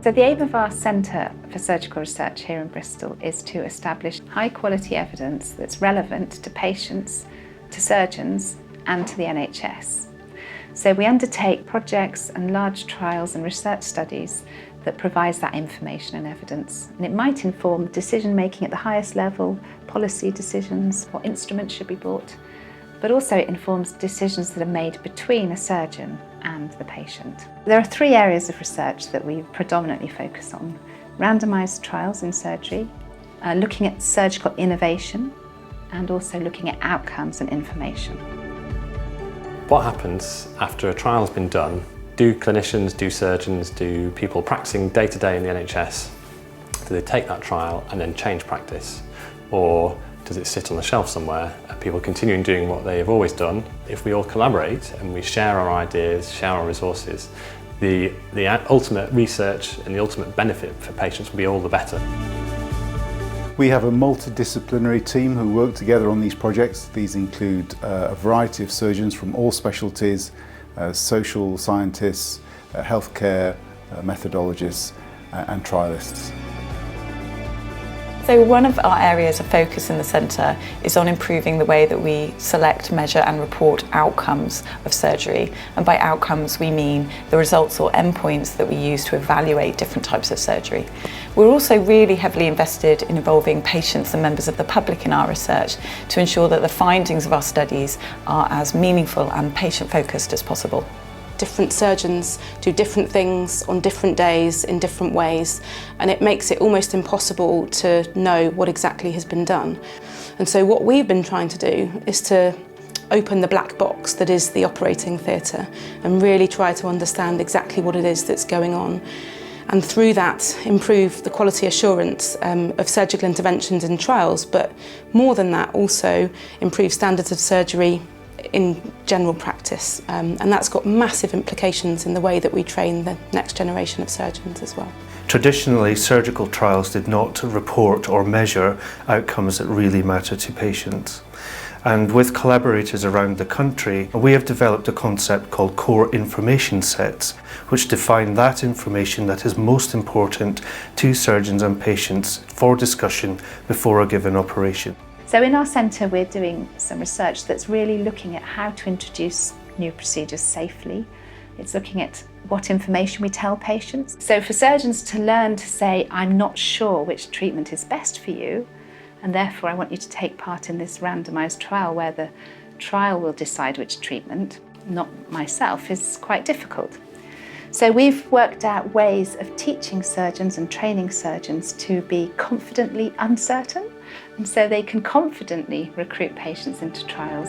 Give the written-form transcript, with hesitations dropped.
So the aim of our Centre for Surgical Research here in Bristol is to establish high quality evidence that's relevant to patients, to surgeons and to the NHS. So we undertake projects and large trials and research studies that provides that information and evidence. And it might inform decision making at the highest level, policy decisions, what instruments should be bought, but also it informs decisions that are made between a surgeon and the patient. There are 3 areas of research that we predominantly focus on: randomised trials in surgery, looking at surgical innovation, and also looking at outcomes and information. What happens after a trial has been done? Do clinicians, do surgeons, do people practicing day to day in the NHS, do they take that trial and then change practice? Or does it sit on the shelf somewhere and people continuing doing what they have always done? If we all collaborate and we share our ideas, share our resources, the ultimate research and the ultimate benefit for patients will be all the better. We have a multidisciplinary team who work together on these projects. These include a variety of surgeons from all specialties, social scientists, healthcare, methodologists and trialists. So one of our areas of focus in the centre is on improving the way that we select, measure and report outcomes of surgery. And by outcomes we mean the results or endpoints that we use to evaluate different types of surgery. We're also really heavily invested in involving patients and members of the public in our research to ensure that the findings of our studies are as meaningful and patient-focused as possible. Different surgeons do different things on different days in different ways, and it makes it almost impossible to know what exactly has been done. And so what we've been trying to do is to open the black box that is the operating theatre and really try to understand exactly what it is that's going on, and through that improve the quality assurance of surgical interventions in trials, but more than that also improve standards of surgery in general practice, and that's got massive implications in the way that we train the next generation of surgeons as well. Traditionally, surgical trials did not report or measure outcomes that really matter to patients. And with collaborators around the country, we have developed a concept called core information sets, which define that information that is most important to surgeons and patients for discussion before a given operation. So in our centre we're doing some research that's really looking at how to introduce new procedures safely. It's looking at what information we tell patients. So for surgeons to learn to say, I'm not sure which treatment is best for you, and therefore I want you to take part in this randomised trial where the trial will decide which treatment, not myself, is quite difficult. So we've worked out ways of teaching surgeons and training surgeons to be confidently uncertain, and so they can confidently recruit patients into trials.